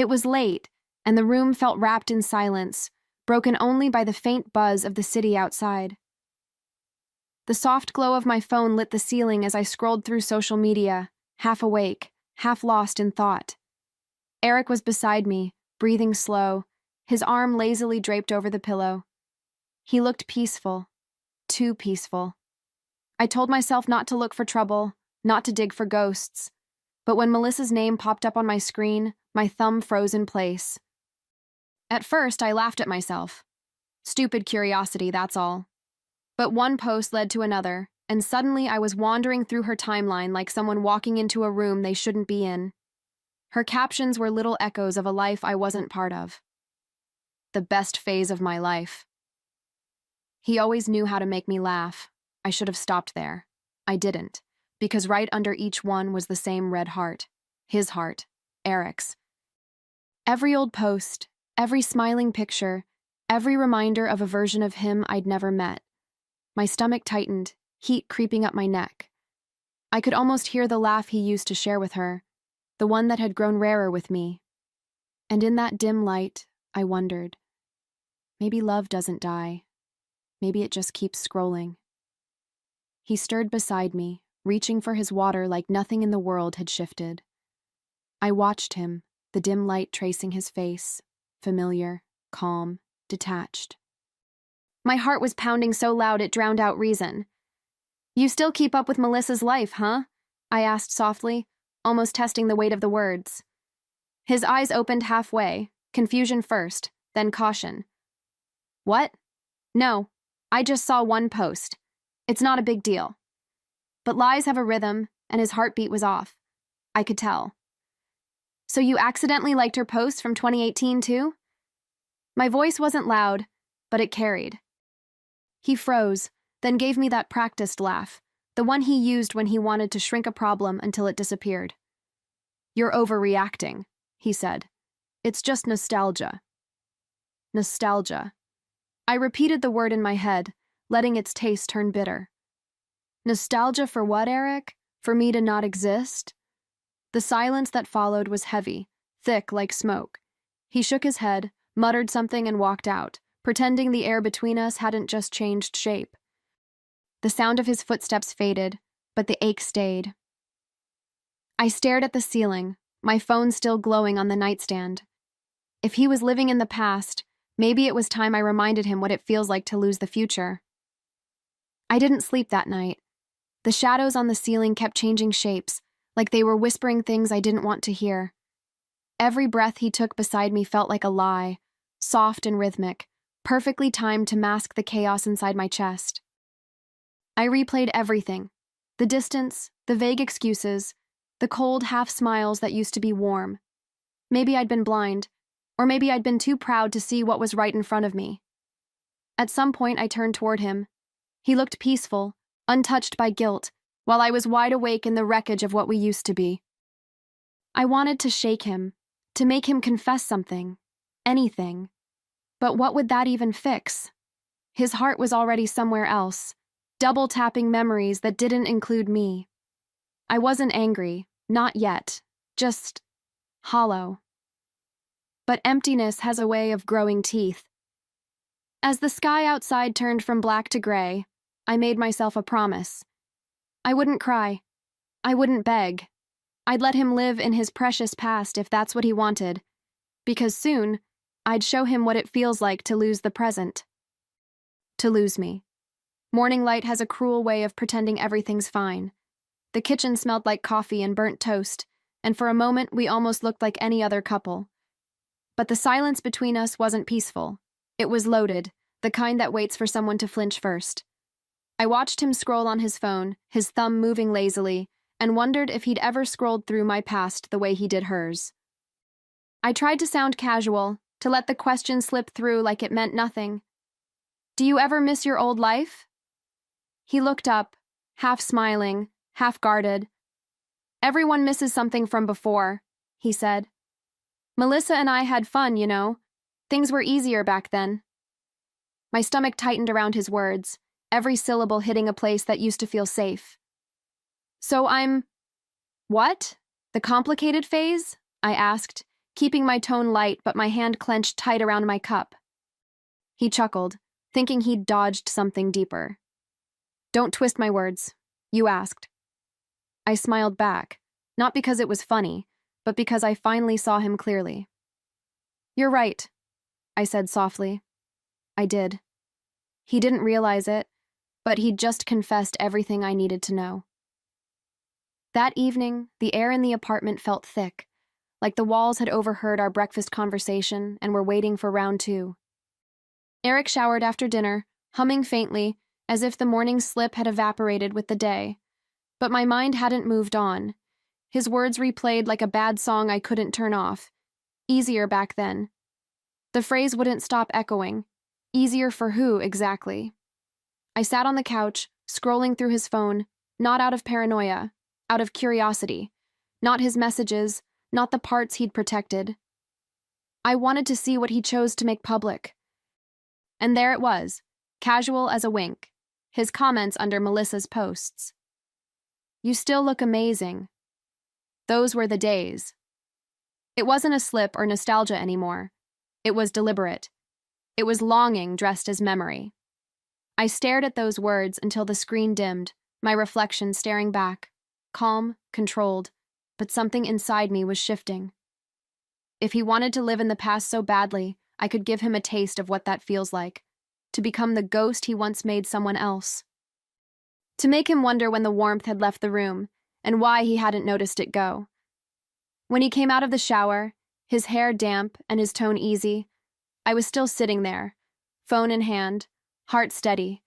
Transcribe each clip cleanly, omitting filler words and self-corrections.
It was late, and the room felt wrapped in silence, broken only by the faint buzz of the city outside. The soft glow of my phone lit the ceiling as I scrolled through social media, half awake, half lost in thought. Eric was beside me, breathing slow, his arm lazily draped over the pillow. He looked peaceful, too peaceful. I told myself not to look for trouble, not to dig for ghosts, but when Melissa's name popped up on my screen, my thumb froze in place. At first, I laughed at myself. Stupid curiosity, that's all. But one post led to another, and suddenly I was wandering through her timeline like someone walking into a room they shouldn't be in. Her captions were little echoes of a life I wasn't part of. The best phase of my life. He always knew how to make me laugh. I should have stopped there. I didn't, because right under each one was the same red heart. His heart. Eric's. Every old post, every smiling picture, every reminder of a version of him I'd never met. My stomach tightened, heat creeping up my neck. I could almost hear the laugh he used to share with her, the one that had grown rarer with me. And in that dim light, I wondered, maybe love doesn't die. Maybe it just keeps scrolling. He stirred beside me, reaching for his water like nothing in the world had shifted. I watched him, the dim light tracing his face, familiar, calm, detached. My heart was pounding so loud it drowned out reason. "You still keep up with Melissa's life, huh?" I asked softly, almost testing the weight of the words. His eyes opened halfway, confusion first, then caution. "What? No, I just saw one post. It's not a big deal." But lies have a rhythm, and his heartbeat was off. I could tell. "So you accidentally liked her post from 2018 too?" My voice wasn't loud, but it carried. He froze, then gave me that practiced laugh, the one he used when he wanted to shrink a problem until it disappeared. "You're overreacting," he said. "It's just nostalgia." Nostalgia. I repeated the word in my head, letting its taste turn bitter. Nostalgia for what, Eric? For me to not exist? The silence that followed was heavy, thick like smoke. He shook his head, muttered something, and walked out, pretending the air between us hadn't just changed shape. The sound of his footsteps faded, but the ache stayed. I stared at the ceiling, my phone still glowing on the nightstand. If he was living in the past, maybe it was time I reminded him what it feels like to lose the future. I didn't sleep that night. The shadows on the ceiling kept changing shapes, like they were whispering things I didn't want to hear. Every breath he took beside me felt like a lie, soft and rhythmic, perfectly timed to mask the chaos inside my chest. I replayed everything, the distance, the vague excuses, the cold half-smiles that used to be warm. Maybe I'd been blind, or maybe I'd been too proud to see what was right in front of me. At some point, I turned toward him. He looked peaceful, untouched by guilt, while I was wide awake in the wreckage of what we used to be. I wanted to shake him, to make him confess something, anything. But what would that even fix? His heart was already somewhere else, double-tapping memories that didn't include me. I wasn't angry, not yet, just hollow. But emptiness has a way of growing teeth. As the sky outside turned from black to gray, I made myself a promise. I wouldn't cry. I wouldn't beg. I'd let him live in his precious past if that's what he wanted, because soon, I'd show him what it feels like to lose the present. To lose me. Morning light has a cruel way of pretending everything's fine. The kitchen smelled like coffee and burnt toast, and for a moment we almost looked like any other couple. But the silence between us wasn't peaceful. It was loaded, the kind that waits for someone to flinch first. I watched him scroll on his phone, his thumb moving lazily, and wondered if he'd ever scrolled through my past the way he did hers. I tried to sound casual, to let the question slip through like it meant nothing. "Do you ever miss your old life?" He looked up, half smiling, half guarded. "Everyone misses something from before," he said. "Melissa and I had fun, you know. Things were easier back then." My stomach tightened around his words, every syllable hitting a place that used to feel safe. "So I'm..." "What? The complicated phase?" I asked, keeping my tone light but my hand clenched tight around my cup. He chuckled, thinking he'd dodged something deeper. "Don't twist my words," you asked. I smiled back, not because it was funny, but because I finally saw him clearly. "You're right," I said softly. I did. He didn't realize it, but he'd just confessed everything I needed to know. That evening, the air in the apartment felt thick, like the walls had overheard our breakfast conversation and were waiting for round two. Eric showered after dinner, humming faintly, as if the morning's slip had evaporated with the day. But my mind hadn't moved on. His words replayed like a bad song I couldn't turn off. Easier back then. The phrase wouldn't stop echoing. Easier for who, exactly? I sat on the couch, scrolling through his phone, not out of paranoia, out of curiosity. Not his messages, not the parts he'd protected. I wanted to see what he chose to make public. And there it was, casual as a wink, his comments under Melissa's posts. "You still look amazing." Those were the days. It wasn't a slip or nostalgia anymore. It was deliberate. It was longing dressed as memory. I stared at those words until the screen dimmed, my reflection staring back, calm, controlled, but something inside me was shifting. If he wanted to live in the past so badly, I could give him a taste of what that feels like, to become the ghost he once made someone else. To make him wonder when the warmth had left the room, and why he hadn't noticed it go. When he came out of the shower, his hair damp and his tone easy, I was still sitting there, phone in hand, heart steady.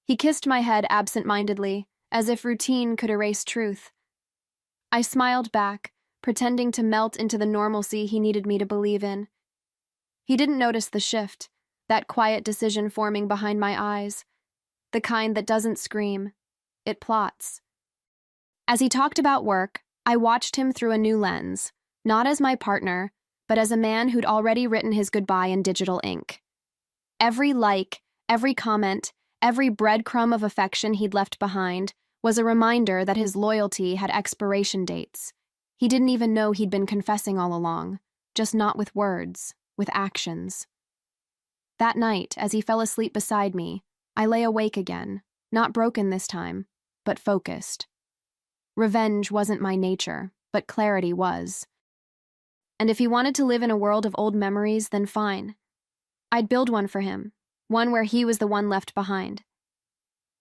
He kissed my head absent-mindedly, as if routine could erase truth. I smiled back, pretending to melt into the normalcy he needed me to believe in. He didn't notice the shift, that quiet decision forming behind my eyes, the kind that doesn't scream, it plots. As he talked about work, I watched him through a new lens, not as my partner, but as a man who'd already written his goodbye in digital ink. Every like, every comment, every breadcrumb of affection he'd left behind was a reminder that his loyalty had expiration dates. He didn't even know he'd been confessing all along, just not with words, with actions. That night, as he fell asleep beside me, I lay awake again, not broken this time, but focused. Revenge wasn't my nature, but clarity was. And if he wanted to live in a world of old memories, then fine. I'd build one for him, one where he was the one left behind.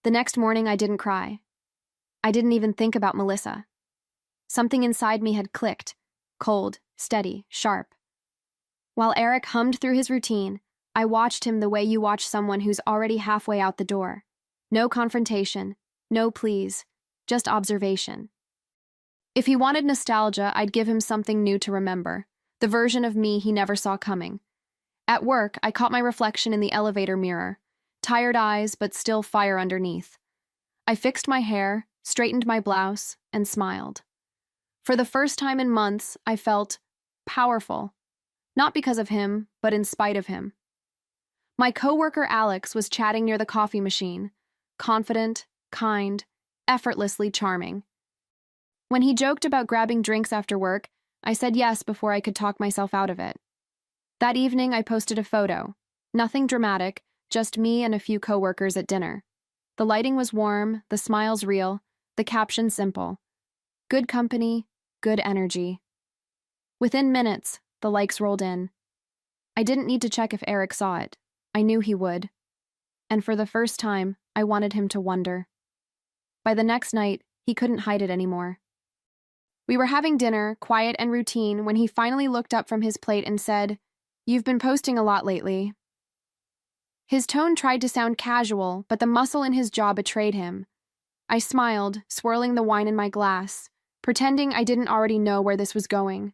The next morning, I didn't cry. I didn't even think about Melissa. Something inside me had clicked, cold, steady, sharp. While Eric hummed through his routine, I watched him the way you watch someone who's already halfway out the door. No confrontation, no pleas, just observation. If he wanted nostalgia, I'd give him something new to remember, the version of me he never saw coming. At work, I caught my reflection in the elevator mirror, tired eyes but still fire underneath. I fixed my hair, straightened my blouse, and smiled. For the first time in months, I felt powerful, not because of him, but in spite of him. My coworker Alex was chatting near the coffee machine, confident, kind, effortlessly charming. When he joked about grabbing drinks after work, I said yes before I could talk myself out of it. That evening, I posted a photo. Nothing dramatic, just me and a few coworkers at dinner. The lighting was warm, the smiles real, the caption simple. Good company, good energy. Within minutes, the likes rolled in. I didn't need to check if Eric saw it. I knew he would. And for the first time, I wanted him to wonder. By the next night, he couldn't hide it anymore. We were having dinner, quiet and routine, when he finally looked up from his plate and said, "You've been posting a lot lately." His tone tried to sound casual, but the muscle in his jaw betrayed him. I smiled, swirling the wine in my glass, pretending I didn't already know where this was going.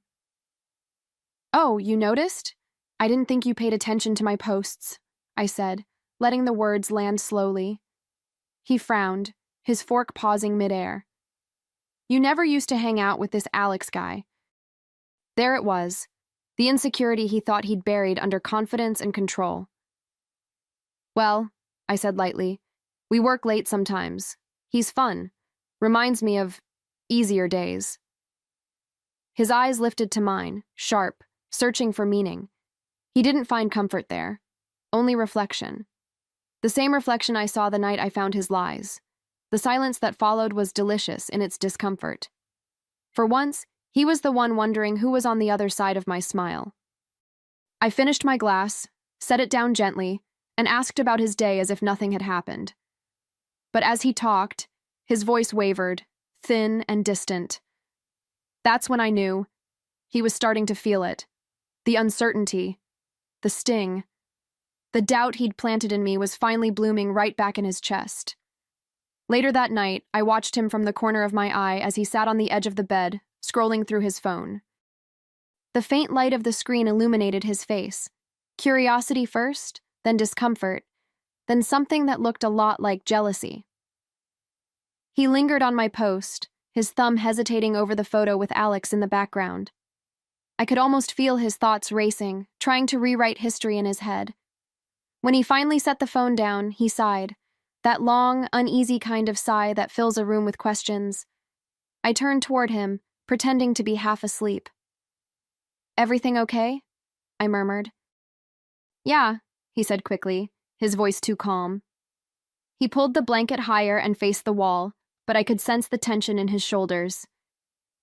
"Oh, you noticed? I didn't think you paid attention to my posts," I said, letting the words land slowly. He frowned, his fork pausing midair. "You never used to hang out with this Alex guy." There it was, the insecurity he thought he'd buried under confidence and control. "Well," I said lightly, "we work late sometimes. He's fun. Reminds me of easier days." His eyes lifted to mine, sharp, searching for meaning. He didn't find comfort there, only reflection. The same reflection I saw the night I found his lies. The silence that followed was delicious in its discomfort. For once, he was the one wondering who was on the other side of my smile. I finished my glass, set it down gently, and asked about his day as if nothing had happened. But as he talked, his voice wavered, thin and distant. That's when I knew he was starting to feel it. The uncertainty, the sting, the doubt he'd planted in me was finally blooming right back in his chest. Later that night, I watched him from the corner of my eye as he sat on the edge of the bed, scrolling through his phone. The faint light of the screen illuminated his face. Curiosity first, then discomfort, then something that looked a lot like jealousy. He lingered on my post, his thumb hesitating over the photo with Alex in the background. I could almost feel his thoughts racing, trying to rewrite history in his head. When he finally set the phone down, he sighed, that long, uneasy kind of sigh that fills a room with questions. I turned toward him, pretending to be half asleep. "Everything okay?" I murmured. "Yeah," he said quickly, his voice too calm. He pulled the blanket higher and faced the wall, but I could sense the tension in his shoulders.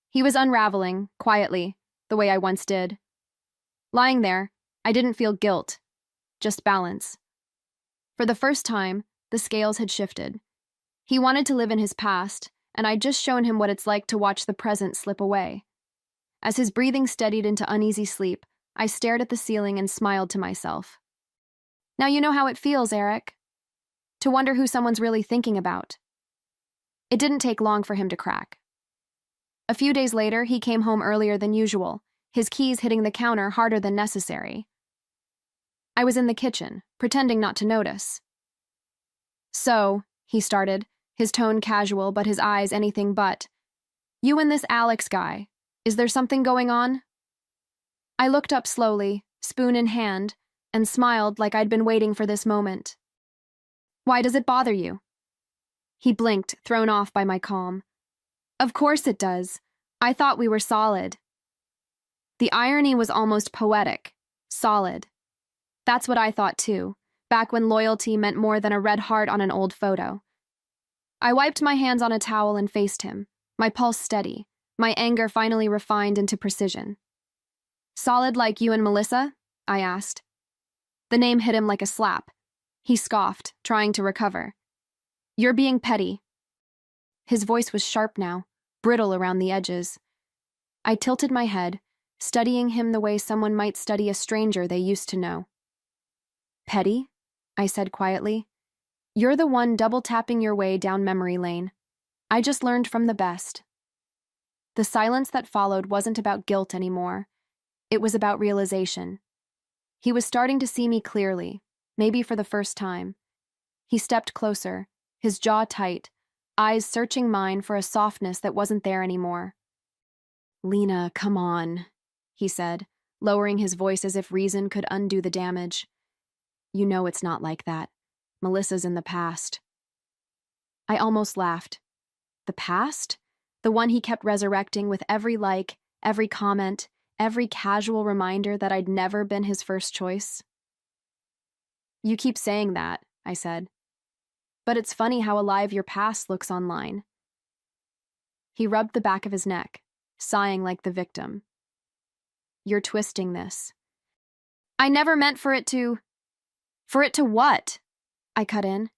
He was unraveling, quietly, the way I once did. Lying there, I didn't feel guilt, just balance. For the first time, the scales had shifted. He wanted to live in his past, and I'd just shown him what it's like to watch the present slip away. As his breathing steadied into uneasy sleep, I stared at the ceiling and smiled to myself. Now you know how it feels, Eric. To wonder who someone's really thinking about. It didn't take long for him to crack. A few days later, he came home earlier than usual, his keys hitting the counter harder than necessary. I was in the kitchen, pretending not to notice. "So," he started, his tone casual but his eyes anything but. "You and this Alex guy, is there something going on?" I looked up slowly, spoon in hand, and smiled like I'd been waiting for this moment. "Why does it bother you?" He blinked, thrown off by my calm. "Of course it does. I thought we were solid." The irony was almost poetic. Solid. That's what I thought too, back when loyalty meant more than a red heart on an old photo. I wiped my hands on a towel and faced him, my pulse steady, my anger finally refined into precision. "Solid like you and Melissa?" I asked. The name hit him like a slap. He scoffed, trying to recover. "You're being petty." His voice was sharp now, brittle around the edges. I tilted my head, studying him the way someone might study a stranger they used to know. "Petty?" I said quietly. "You're the one double-tapping your way down memory lane. I just learned from the best." The silence that followed wasn't about guilt anymore. It was about realization. He was starting to see me clearly, maybe for the first time. He stepped closer, his jaw tight, eyes searching mine for a softness that wasn't there anymore. "Lena, come on," he said, lowering his voice as if reason could undo the damage. "You know it's not like that. Melissa's in the past." I almost laughed. The past? The one he kept resurrecting with every like, every comment, every casual reminder that I'd never been his first choice? "You keep saying that," I said. "But it's funny how alive your past looks online." He rubbed the back of his neck, sighing like the victim. "You're twisting this." "I never meant for it to..." "For it to what?" I cut in.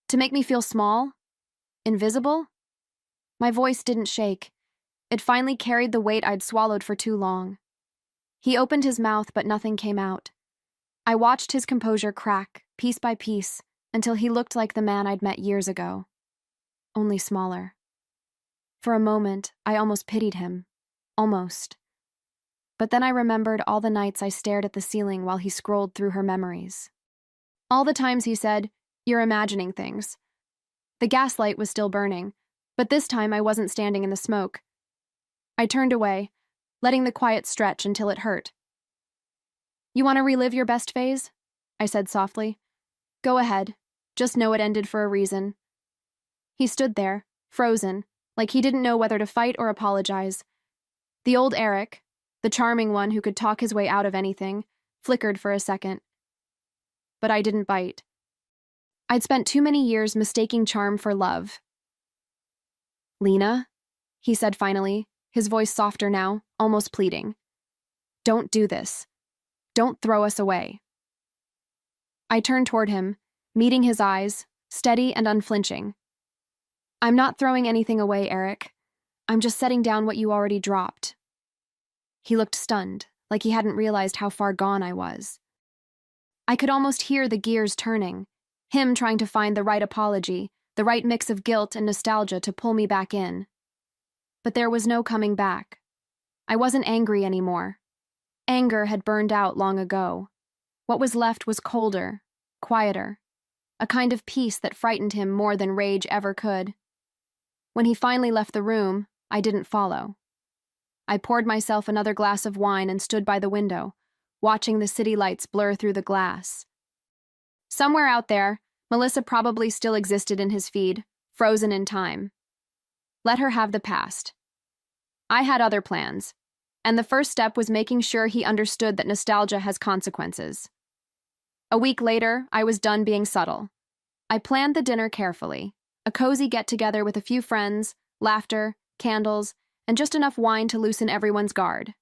"To make me feel small? Invisible?" My voice didn't shake. It finally carried the weight I'd swallowed for too long. He opened his mouth, but nothing came out. I watched his composure crack, piece by piece, until he looked like the man I'd met years ago. Only smaller. For a moment, I almost pitied him. Almost. But then I remembered all the nights I stared at the ceiling while he scrolled through her memories. All the times he said, "You're imagining things." The gaslight was still burning, but this time I wasn't standing in the smoke. I turned away, letting the quiet stretch until it hurt. "You want to relive your best phase?" I said softly. "Go ahead. Just know it ended for a reason." He stood there, frozen, like he didn't know whether to fight or apologize. The old Eric, The charming one who could talk his way out of anything, flickered for a second. But I didn't bite. I'd spent too many years mistaking charm for love. "Lena," he said finally, his voice softer now, almost pleading. "Don't do this. Don't throw us away." I turned toward him, meeting his eyes, steady and unflinching. "I'm not throwing anything away, Eric. I'm just setting down what you already dropped." He looked stunned, like he hadn't realized how far gone I was. I could almost hear the gears turning, him trying to find the right apology, the right mix of guilt and nostalgia to pull me back in. But there was no coming back. I wasn't angry anymore. Anger had burned out long ago. What was left was colder, quieter, a kind of peace that frightened him more than rage ever could. When he finally left the room, I didn't follow. I poured myself another glass of wine and stood by the window, watching the city lights blur through the glass. Somewhere out there, Melissa probably still existed in his feed, frozen in time. Let her have the past. I had other plans, and the first step was making sure he understood that nostalgia has consequences. A week later, I was done being subtle. I planned the dinner carefully, a cozy get-together with a few friends, laughter, candles, and just enough wine to loosen everyone's guard.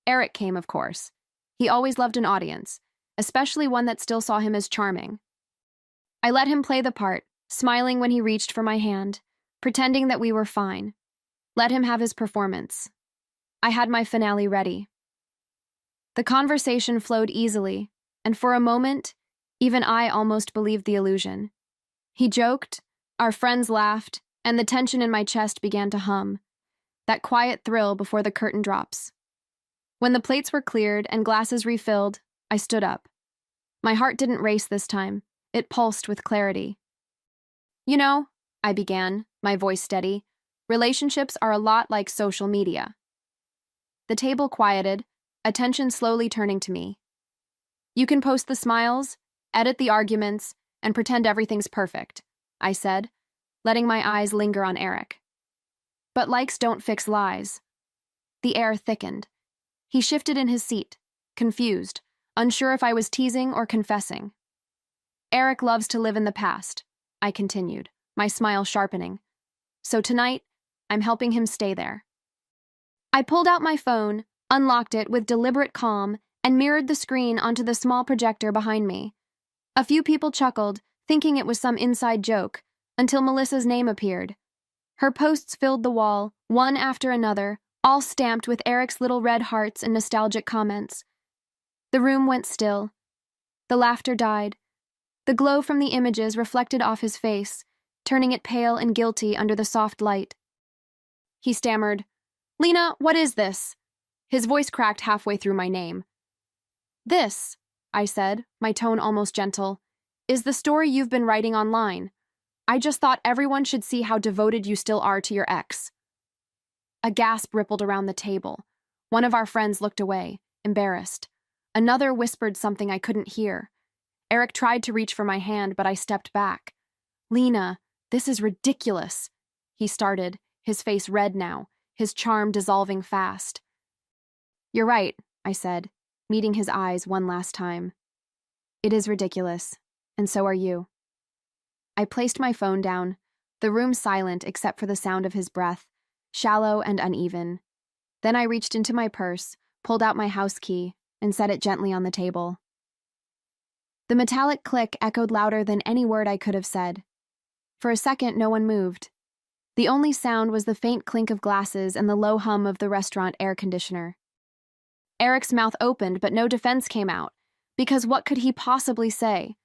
Eric came, of course. He always loved an audience, especially one that still saw him as charming. I let him play the part, smiling when he reached for my hand, pretending that we were fine. Let him have his performance. I had my finale ready. The conversation flowed easily, and for a moment, even I almost believed the illusion. He joked, our friends laughed, and the tension in my chest began to hum. That quiet thrill before the curtain drops. When the plates were cleared and glasses refilled, I stood up. My heart didn't race this time. It pulsed with clarity. "You know," I began, my voice steady, "relationships are a lot like social media." The table quieted, attention slowly turning to me. "You can post the smiles, edit the arguments, and pretend everything's perfect," I said, letting my eyes linger on Eric. "But likes don't fix lies." The air thickened. He shifted in his seat, confused, unsure if I was teasing or confessing. "Eric loves to live in the past," I continued, my smile sharpening. "So tonight, I'm helping him stay there." I pulled out my phone, unlocked it with deliberate calm, and mirrored the screen onto the small projector behind me. A few people chuckled, thinking it was some inside joke, until Melissa's name appeared. Her posts filled the wall, one after another, all stamped with Eric's little red hearts and nostalgic comments. The room went still. The laughter died. The glow from the images reflected off his face, turning it pale and guilty under the soft light. He stammered, "Lena, what is this?" His voice cracked halfway through my name. "This," I said, my tone almost gentle, "is the story you've been writing online. I just thought everyone should see how devoted you still are to your ex." A gasp rippled around the table. One of our friends looked away, embarrassed. Another whispered something I couldn't hear. Eric tried to reach for my hand, but I stepped back. "Lena, this is ridiculous," he started, his face red now, his charm dissolving fast. "You're right," I said, meeting his eyes one last time. "It is ridiculous, and so are you." I placed my phone down, the room silent except for the sound of his breath, shallow and uneven. Then I reached into my purse, pulled out my house key, and set it gently on the table. The metallic click echoed louder than any word I could have said. For a second, no one moved. The only sound was the faint clink of glasses and the low hum of the restaurant air conditioner. Eric's mouth opened, but no defense came out, because what could he possibly say?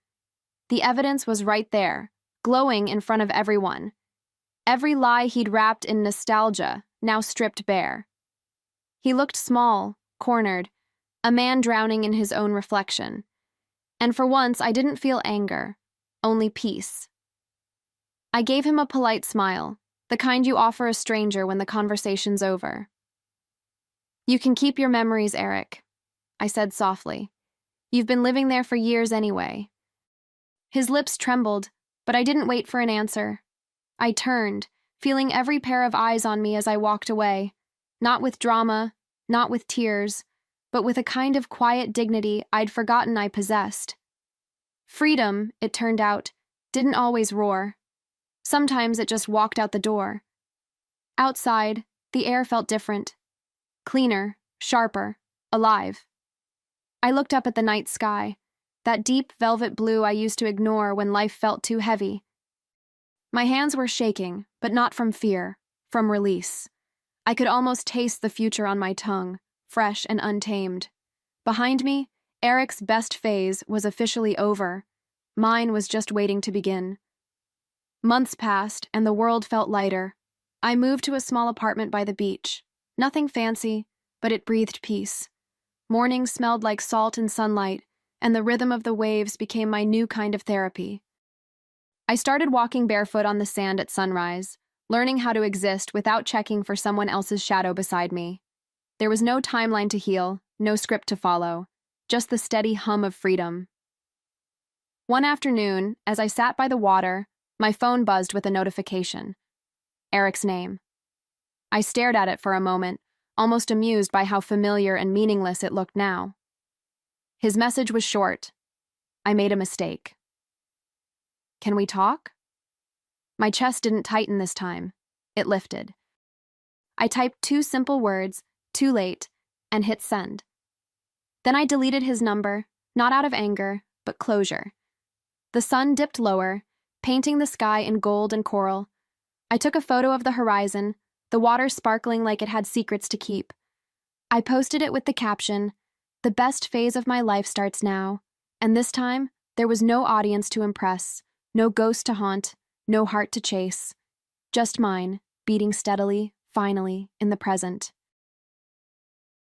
The evidence was right there, glowing in front of everyone. Every lie he'd wrapped in nostalgia, now stripped bare. He looked small, cornered, a man drowning in his own reflection. And for once, I didn't feel anger, only peace. I gave him a polite smile, the kind you offer a stranger when the conversation's over. "You can keep your memories, Eric," I said softly. "You've been living there for years anyway." His lips trembled, but I didn't wait for an answer. I turned, feeling every pair of eyes on me as I walked away, not with drama, not with tears, but with a kind of quiet dignity I'd forgotten I possessed. Freedom, it turned out, didn't always roar. Sometimes it just walked out the door. Outside, the air felt different. Cleaner, sharper, alive. I looked up at the night sky, that deep velvet blue I used to ignore when life felt too heavy. My hands were shaking, but not from fear, from release. I could almost taste the future on my tongue, fresh and untamed. Behind me, Eric's best phase was officially over. Mine was just waiting to begin. Months passed, and the world felt lighter. I moved to a small apartment by the beach. Nothing fancy, but it breathed peace. Mornings smelled like salt and sunlight, and the rhythm of the waves became my new kind of therapy. I started walking barefoot on the sand at sunrise, learning how to exist without checking for someone else's shadow beside me. There was no timeline to heal, no script to follow, just the steady hum of freedom. One afternoon, as I sat by the water, my phone buzzed with a notification. Eric's name. I stared at it for a moment, almost amused by how familiar and meaningless it looked now. His message was short. I made a mistake. Can we talk? My chest didn't tighten this time. It lifted. I typed 2 simple words, too late, and hit send. Then I deleted his number, not out of anger, but closure. The sun dipped lower, painting the sky in gold and coral. I took a photo of the horizon, the water sparkling like it had secrets to keep. I posted it with the caption, "The best phase of my life starts now," and this time, there was no audience to impress, no ghost to haunt, no heart to chase. Just mine, beating steadily, finally, in the present.